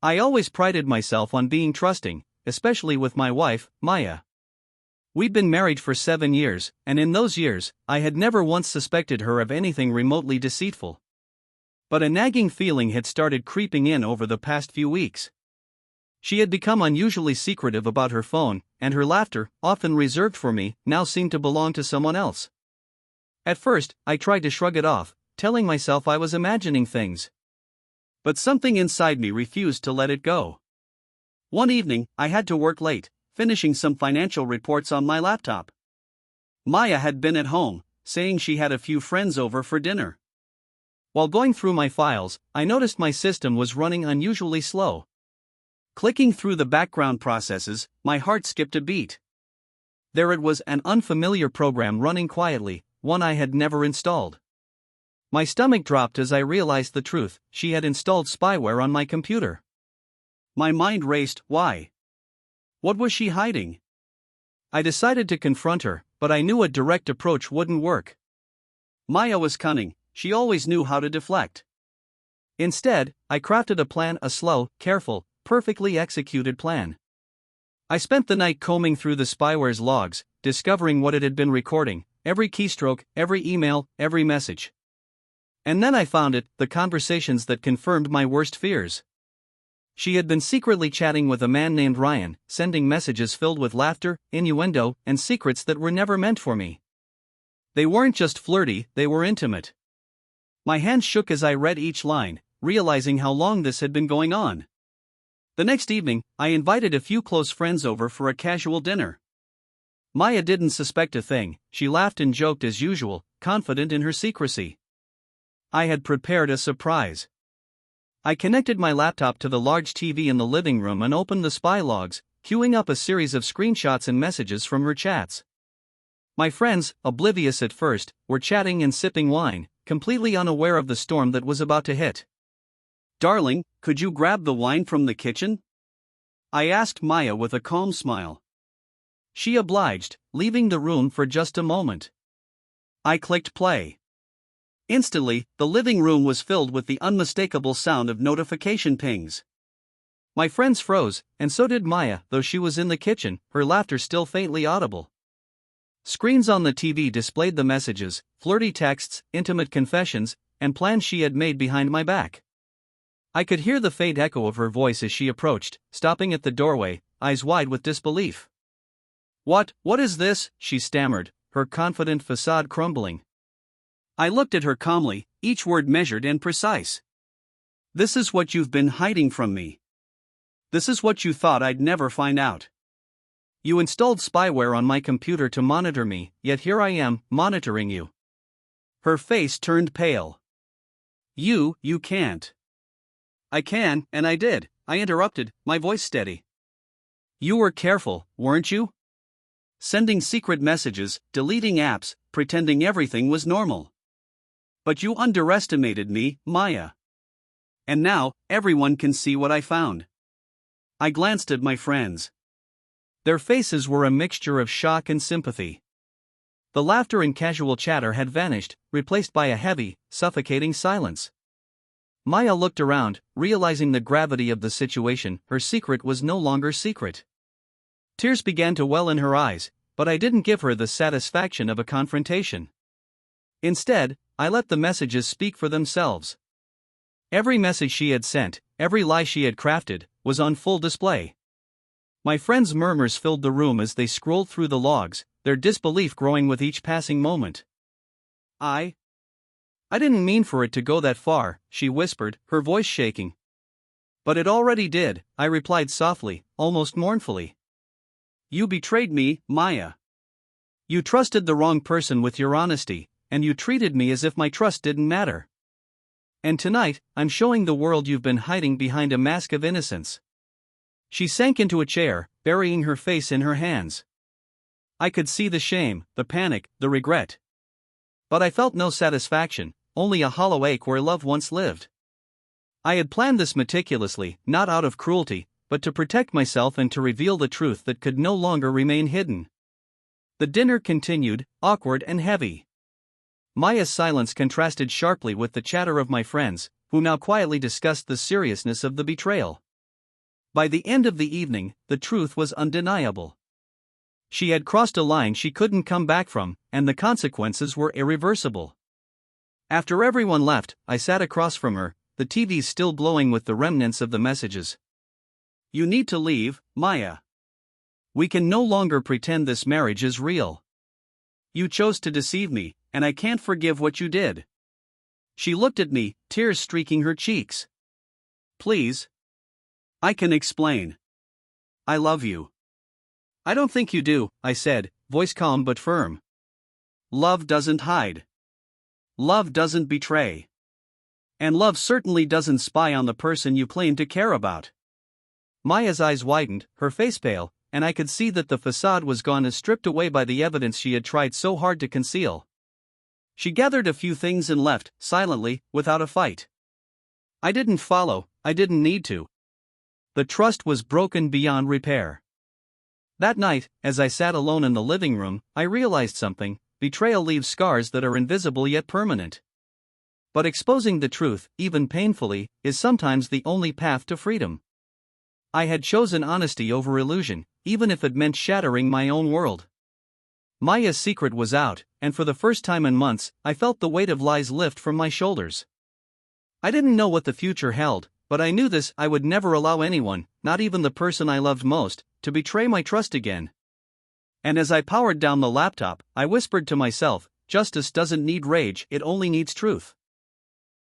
I always prided myself on being trusting, especially with my wife, Maya. We'd been married for 7 years, and in those years, I had never once suspected her of anything remotely deceitful. But a nagging feeling had started creeping in over the past few weeks. She had become unusually secretive about her phone, and her laughter, often reserved for me, now seemed to belong to someone else. At first, I tried to shrug it off, telling myself I was imagining things. But something inside me refused to let it go. One evening, I had to work late, finishing some financial reports on my laptop. Maya had been at home, saying she had a few friends over for dinner. While going through my files, I noticed my system was running unusually slow. Clicking through the background processes, my heart skipped a beat. There it was, an unfamiliar program running quietly, one I had never installed. My stomach dropped as I realized the truth: she had installed spyware on my computer. My mind raced. Why? What was she hiding? I decided to confront her, but I knew a direct approach wouldn't work. Maya was cunning, she always knew how to deflect. Instead, I crafted a plan, a slow, careful, perfectly executed plan. I spent the night combing through the spyware's logs, discovering what it had been recording, every keystroke, every email, every message. And then I found it, the conversations that confirmed my worst fears. She had been secretly chatting with a man named Ryan, sending messages filled with laughter, innuendo, and secrets that were never meant for me. They weren't just flirty, they were intimate. My hands shook as I read each line, realizing how long this had been going on. The next evening, I invited a few close friends over for a casual dinner. Maya didn't suspect a thing, she laughed and joked as usual, confident in her secrecy. I had prepared a surprise. I connected my laptop to the large TV in the living room and opened the spy logs, queuing up a series of screenshots and messages from her chats. My friends, oblivious at first, were chatting and sipping wine, completely unaware of the storm that was about to hit. "Darling, could you grab the wine from the kitchen?" I asked Maya with a calm smile. She obliged, leaving the room for just a moment. I clicked play. Instantly, the living room was filled with the unmistakable sound of notification pings. My friends froze, and so did Maya, though she was in the kitchen, her laughter still faintly audible. Screens on the TV displayed the messages, flirty texts, intimate confessions, and plans she had made behind my back. I could hear the faint echo of her voice as she approached, stopping at the doorway, eyes wide with disbelief. What is this?" she stammered, her confident facade crumbling. I looked at her calmly, each word measured and precise. "This is what you've been hiding from me. This is what you thought I'd never find out. You installed spyware on my computer to monitor me, yet here I am, monitoring you." Her face turned pale. You can't." "I can, and I did," I interrupted, my voice steady. "You were careful, weren't you? Sending secret messages, deleting apps, pretending everything was normal. But you underestimated me, Maya. And now, everyone can see what I found." I glanced at my friends. Their faces were a mixture of shock and sympathy. The laughter and casual chatter had vanished, replaced by a heavy, suffocating silence. Maya looked around, realizing the gravity of the situation. Her secret was no longer secret. Tears began to well in her eyes, but I didn't give her the satisfaction of a confrontation. Instead, I let the messages speak for themselves. Every message she had sent, every lie she had crafted, was on full display. My friends' murmurs filled the room as they scrolled through the logs, their disbelief growing with each passing moment. I didn't mean for it to go that far," she whispered, her voice shaking. "But it already did," I replied softly, almost mournfully. "You betrayed me, Maya. You trusted the wrong person with your honesty, and you treated me as if my trust didn't matter. And tonight, I'm showing the world you've been hiding behind a mask of innocence." She sank into a chair, burying her face in her hands. I could see the shame, the panic, the regret. But I felt no satisfaction, only a hollow ache where love once lived. I had planned this meticulously, not out of cruelty, but to protect myself and to reveal the truth that could no longer remain hidden. The dinner continued, awkward and heavy. Maya's silence contrasted sharply with the chatter of my friends, who now quietly discussed the seriousness of the betrayal. By the end of the evening, the truth was undeniable. She had crossed a line she couldn't come back from, and the consequences were irreversible. After everyone left, I sat across from her, the TV still glowing with the remnants of the messages. "You need to leave, Maya. We can no longer pretend this marriage is real. You chose to deceive me, and I can't forgive what you did." She looked at me, tears streaking her cheeks. "Please. I can explain. I love you." "I don't think you do," I said, voice calm but firm. "Love doesn't hide. Love doesn't betray. And love certainly doesn't spy on the person you claim to care about." Maya's eyes widened, her face pale, and I could see that the facade was gone as stripped away by the evidence she had tried so hard to conceal. She gathered a few things and left, silently, without a fight. I didn't follow, I didn't need to. The trust was broken beyond repair. That night, as I sat alone in the living room, I realized something: betrayal leaves scars that are invisible yet permanent. But exposing the truth, even painfully, is sometimes the only path to freedom. I had chosen honesty over illusion, even if it meant shattering my own world. Maya's secret was out, and for the first time in months, I felt the weight of lies lift from my shoulders. I didn't know what the future held, but I knew this: I would never allow anyone, not even the person I loved most, to betray my trust again. And as I powered down the laptop, I whispered to myself, justice doesn't need rage, it only needs truth.